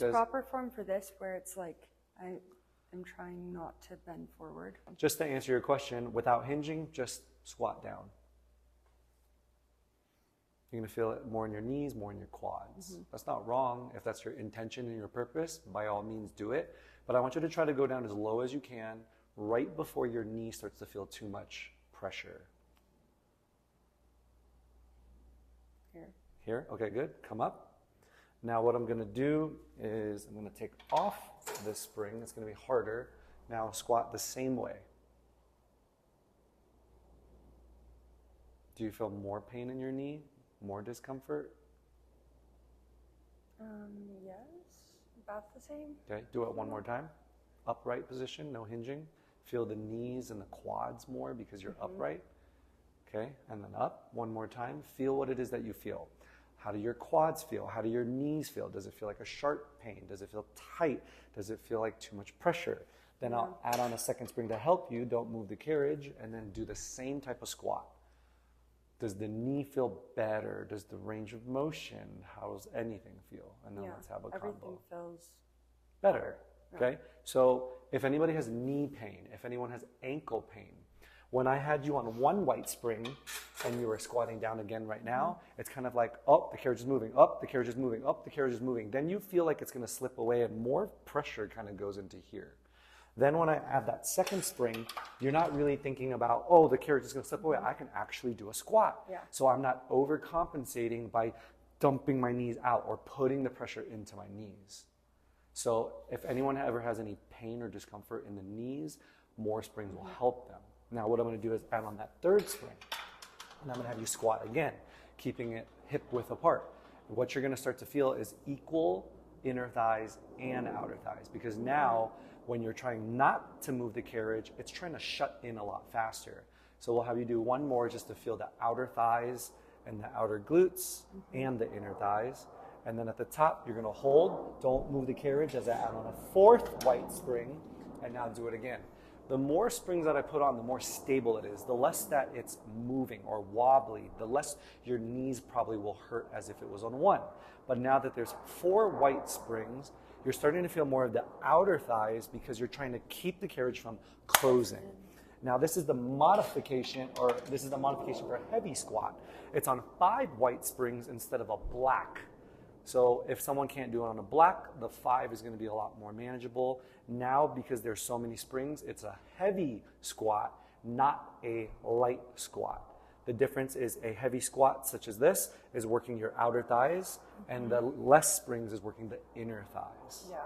Is proper form for this where it's like I am trying not to bend forward? Just to answer your question, without hinging, just squat down. You're going to feel it more in your knees, more in your quads. That's not wrong. If that's your intention and your purpose, by all means do it. But I want you to try to go down as low as you can, right before your knee starts to feel too much pressure. Here? Okay, good. Come up. Now what I'm going to do is I'm going to take off this spring. It's going to be harder. Now squat the same way. Do you feel more pain in your knee? More discomfort? Yes, about the same. Okay, do it one more time. Upright position, no hinging. Feel the knees and the quads more because you're upright. Okay, and then up one more time. Feel what it is that you feel. How do your quads feel? How do your knees feel? Does it feel like a sharp pain? Does it feel tight? Does it feel like too much pressure? Then I'll add on a second spring to help you. Don't move the carriage, and then do the same type of squat. Does the knee feel better? Does the range of motion? How does anything feel? And then let's have a combo. Everything feels better. Okay? So if anybody has knee pain, if anyone has ankle pain, when I had you on one white spring and you were squatting down again right now, it's kind of like, oh, the carriage is moving, up, the carriage is moving, up, the carriage is moving. Then you feel like it's going to slip away and more pressure kind of goes into here. Then when I add that second spring, you're not really thinking about, oh, the carriage is going to slip away. I can actually do a squat. So I'm not overcompensating by dumping my knees out or putting the pressure into my knees. So if anyone ever has any pain or discomfort in the knees, more springs will help them. Now what I'm going to do is add on that third spring, and I'm going to have you squat again, keeping it hip width apart. What you're going to start to feel is equal inner thighs and outer thighs, because now when you're trying not to move the carriage, it's trying to shut in a lot faster. So we'll have you do one more just to feel the outer thighs and the outer glutes and the inner thighs. And then at the top, you're going to hold. Don't move the carriage as I add on a fourth white spring. And now do it again. The more springs that I put on, the more stable it is. The less that it's moving or wobbly, the less your knees probably will hurt as if it was on one. But now that there's 4 white springs, you're starting to feel more of the outer thighs because you're trying to keep the carriage from closing. Now this is the modification, or this is the modification for a heavy squat. It's on 5 white springs instead of a black. So if someone can't do it on a black, the 5 is going to be a lot more manageable. Now, because there's so many springs, it's a heavy squat, not a light squat. The difference is a heavy squat, such as this, is working your outer thighs, and the less springs is working the inner thighs. Yeah,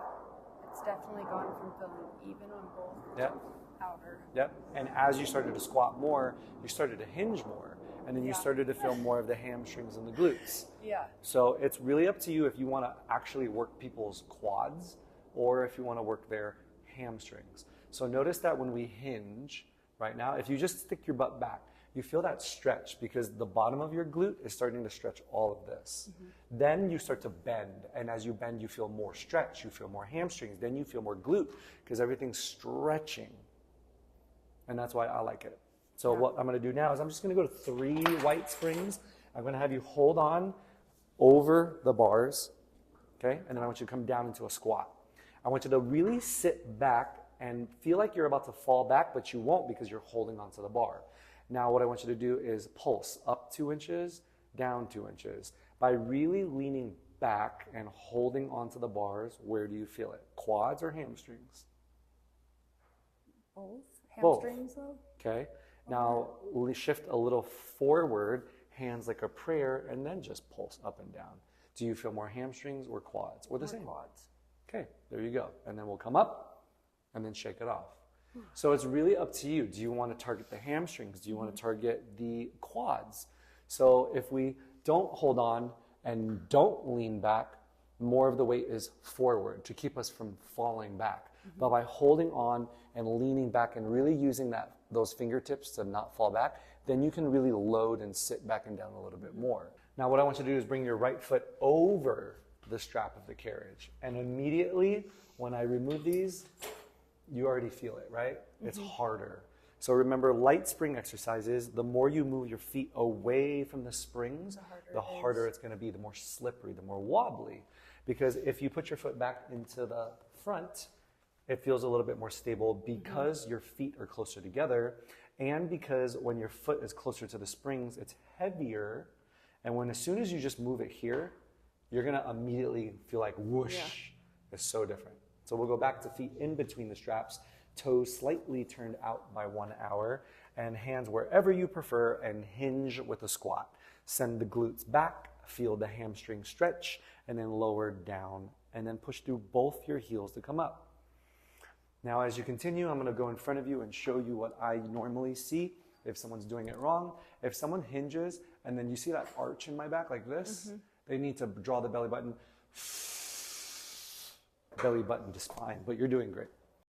it's definitely gone from feeling even on both Yep. outer. Yep. And as you started to squat more, you started to hinge more. And then you started to feel more of the hamstrings and the glutes. Yeah. So it's really up to you if you want to actually work people's quads or if you want to work their hamstrings. So notice that when we hinge right now, if you just stick your butt back, you feel that stretch because the bottom of your glute is starting to stretch all of this. Then you start to bend. And as you bend, you feel more stretch. You feel more hamstrings. Then you feel more glute because everything's stretching. And that's why I like it. So what I'm going to do now is I'm just going to go to 3 white springs. I'm going to have you hold on over the bars, okay? And then I want you to come down into a squat. I want you to really sit back and feel like you're about to fall back, but you won't because you're holding onto the bar. Now what I want you to do is pulse up 2 inches, down 2 inches. By really leaning back and holding onto the bars, where do you feel it? Quads or hamstrings? Both. Hamstrings though? Okay. Now shift a little forward, hands like a prayer, and then just pulse up and down. Do you feel more hamstrings or quads? Or the same? Quads. Okay, there you go. And then we'll come up and then shake it off. So it's really up to you. Do you want to target the hamstrings? Do you want to target the quads? So if we don't hold on and don't lean back, more of the weight is forward to keep us from falling back. But by holding on and leaning back and really using those fingertips to not fall back, then you can really load and sit back and down a little bit more. Now what I want you to do is bring your right foot over the strap of the carriage. And immediately when I remove these, you already feel it, right? It's harder. So remember, light spring exercises, the more you move your feet away from the springs, the harder it's going to be, the more slippery, the more wobbly. Because if you put your foot back into the front, it feels a little bit more stable because your feet are closer together, and because when your foot is closer to the springs, it's heavier. And as soon as you just move it here, you're gonna immediately feel like whoosh. Yeah. It's so different. So we'll go back to feet in between the straps, toes slightly turned out by 1 hour, and hands wherever you prefer, and hinge with a squat. Send the glutes back, feel the hamstring stretch, and then lower down, and then push through both your heels to come up. Now, as you continue, I'm gonna go in front of you and show you what I normally see if someone's doing it wrong. If someone hinges, and then you see that arch in my back like this, they need to draw the belly button to spine, but you're doing great.